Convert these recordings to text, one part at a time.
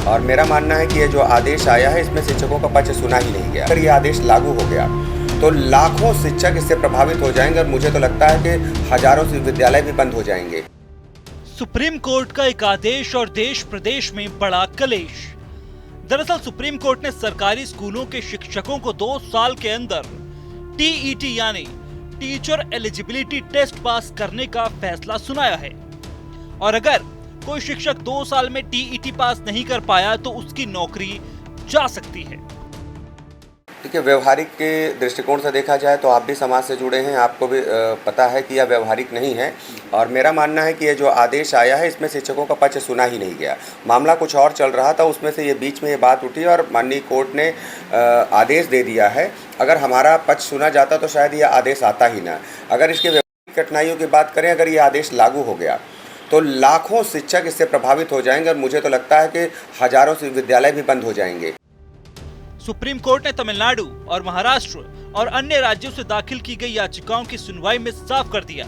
और मेरा मानना है कि ये जो आदेश आया है इसमें शिक्षकों का पक्ष सुना ही नहीं गया। अगर ये आदेश लागू हो गया तो लाखों शिक्षक इससे प्रभावित हो जाएंगे और मुझे तो लगता है कि हजारों विद्यालय भी बंद हो जाएंगे। सुप्रीम कोर्ट का एक आदेश और देश प्रदेश में बड़ा कलेश। दरअसल सुप्रीम कोर्ट ने सरकारी स्कूलों के शिक्षकों को 2 साल के अंदर टीईटी यानी टीचर एलिजिबिलिटी टेस्ट पास करने का फैसला सुनाया है। और अगर कोई शिक्षक 2 साल में टीईटी पास नहीं कर पाया तो उसकी नौकरी जा सकती है। देखिए, व्यवहारिक के दृष्टिकोण से देखा जाए तो आप भी समाज से जुड़े हैं, आपको भी पता है कि यह व्यवहारिक नहीं है। और मेरा मानना है कि ये जो आदेश आया है इसमें शिक्षकों का पक्ष सुना ही नहीं गया। मामला कुछ और चल रहा था, उसमें से ये बीच में ये बात उठी और माननीय कोर्ट ने आदेश दे दिया है। अगर हमारा पक्ष सुना जाता तो शायद ये आदेश आता ही ना। अगर इसके व्यवहारिक कठिनाइयों की बात करें, अगर ये आदेश लागू हो गया तो लाखों शिक्षक इससे प्रभावित हो जाएंगे और मुझे तो लगता है कि हजारों विद्यालय भी बंद हो जाएंगे। सुप्रीम कोर्ट ने तमिलनाडु और महाराष्ट्र और अन्य राज्यों से दाखिल की गई याचिकाओं की सुनवाई में साफ कर दिया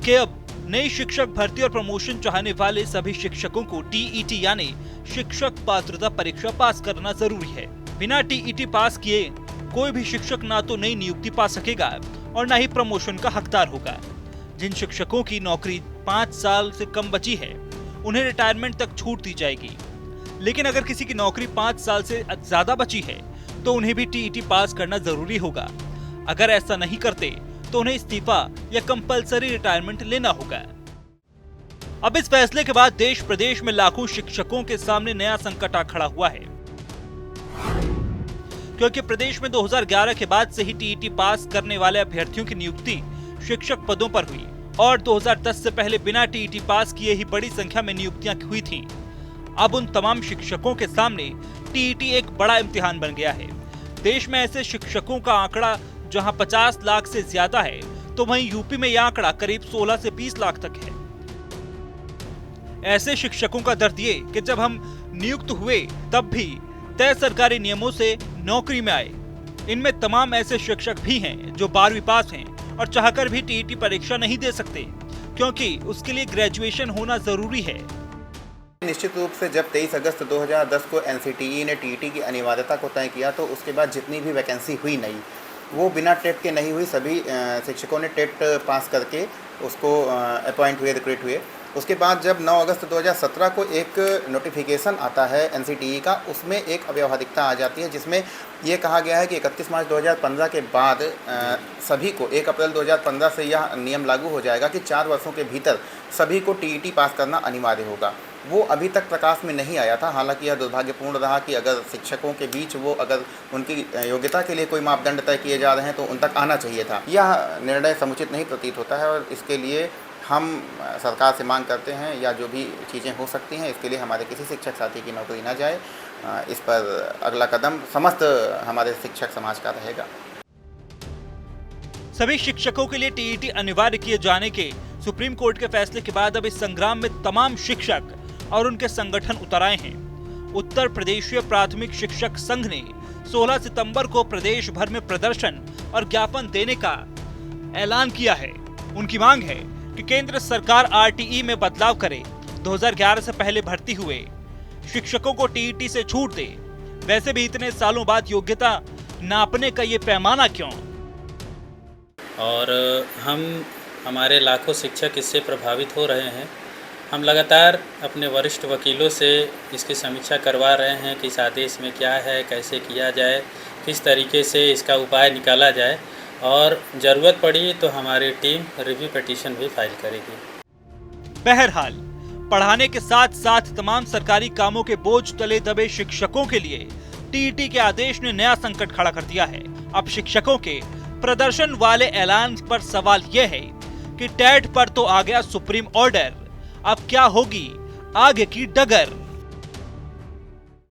कि अब नई शिक्षक भर्ती और प्रमोशन चाहने वाले सभी शिक्षकों को टीईटी यानी शिक्षक पात्रता परीक्षा पास करना जरूरी है। बिना टीईटी पास किए कोई भी शिक्षक ना तो नई नियुक्ति पा सकेगा और न ही प्रमोशन का हकदार होगा। जिन शिक्षकों की नौकरी 5 साल से कम बची है उन्हें रिटायरमेंट तक छूट दी जाएगी। लेकिन अगर किसी की नौकरी 5 साल से ज्यादा बची है तो उन्हें भी टीईटी पास करना जरूरी होगा। अगर ऐसा नहीं करते तो उन्हें इस्तीफा या कंपलसरी रिटायरमेंट लेना होगा। अब इस फैसले के बाद देश प्रदेश में लाखों शिक्षकों के सामने नया संकट आ खड़ा हुआ है, क्योंकि प्रदेश में 2011 के बाद से ही टीईटी पास करने वाले अभ्यर्थियों की नियुक्ति शिक्षक पदों पर हुई और 2010 से पहले बिना टीईटी पास किए ही बड़ी संख्या में नियुक्तियां हुई थी। अब उन तमाम शिक्षकों के सामने टीईटी एक बड़ा इम्तिहान बन गया है। देश में ऐसे शिक्षकों का आंकड़ा जहां 50 लाख से ज्यादा है तो वहीं यूपी में यह आंकड़ा करीब 16 से 20 लाख तक है। ऐसे शिक्षकों का दर्द ये कि जब हम नियुक्त हुए तब भी तय सरकारी नियमों से नौकरी में आए। इनमें तमाम ऐसे शिक्षक भी हैं जो 12वीं पास हैं और चाहकर भी टीईटी परीक्षा नहीं दे सकते, क्योंकि उसके लिए ग्रेजुएशन होना जरूरी है। निश्चित रूप से जब 23 अगस्त 2010 को एनसीटीई ने टीईटी की अनिवार्यता को तय किया तो उसके बाद जितनी भी वैकेंसी हुई नहीं, वो बिना टेट के नहीं हुई। सभी शिक्षकों ने टेट पास करके उसको अपॉइंट हुए, रिक्रूट हुए। उसके बाद जब 9 अगस्त 2017 को एक नोटिफिकेशन आता है एनसीटीई का, उसमें एक अव्यावहारिकता आ जाती है जिसमें ये कहा गया है कि 31 मार्च 2015 के बाद सभी को 1 अप्रैल 2015 से यह नियम लागू हो जाएगा कि 4 वर्षों के भीतर सभी को टीईटी पास करना अनिवार्य होगा। वो अभी तक प्रकाश में नहीं आया था। हालांकि यह दुर्भाग्यपूर्ण रहा कि अगर शिक्षकों के बीच वो अगर उनकी योग्यता के लिए कोई मापदंड तय किए जा रहे हैं तो उन तक आना चाहिए था। यह निर्णय समुचित नहीं प्रतीत होता है और इसके लिए हम सरकार से मांग करते हैं या जो भी चीज़ें हो सकती हैं इसके लिए हमारे किसी शिक्षक साथी की नौकरी ना जाए। इस पर अगला कदम समस्त हमारे शिक्षक समाज का रहेगा। सभी शिक्षकों के लिए टीईटी अनिवार्य किए जाने के सुप्रीम कोर्ट के फैसले के बाद अब इस संग्राम में तमाम शिक्षक और उनके संगठन उतर आए हैं। उत्तर प्रदेशीय प्राथमिक शिक्षक संघ ने 16 सितंबर को प्रदेश भर में प्रदर्शन और ज्ञापन देने का ऐलान किया है। उनकी मांग है कि केंद्र सरकार आरटीई में बदलाव करे, 2011 से पहले भर्ती हुए शिक्षकों को टीईटी से छूट दे। वैसे भी इतने सालों बाद योग्यता नापने का ये पैमाना क्यों? और हमारे लाखों शिक्षक इससे प्रभावित हो रहे हैं। हम लगातार अपने वरिष्ठ वकीलों से इसकी समीक्षा करवा रहे हैं कि इस आदेश में क्या है, कैसे किया जाए, किस तरीके से इसका उपाय निकाला जाए और ज़रूरत पड़ी तो हमारी टीम रिव्यू पिटीशन भी फाइल करेगी। बहरहाल पढ़ाने के साथ साथ तमाम सरकारी कामों के बोझ तले दबे शिक्षकों के लिए टीईटी के आदेश ने नया संकट खड़ा कर दिया है। अब शिक्षकों के प्रदर्शन वाले ऐलान पर सवाल यह है कि टेट पर तो आ गया सुप्रीम ऑर्डर, अब क्या होगी आगे की डगर?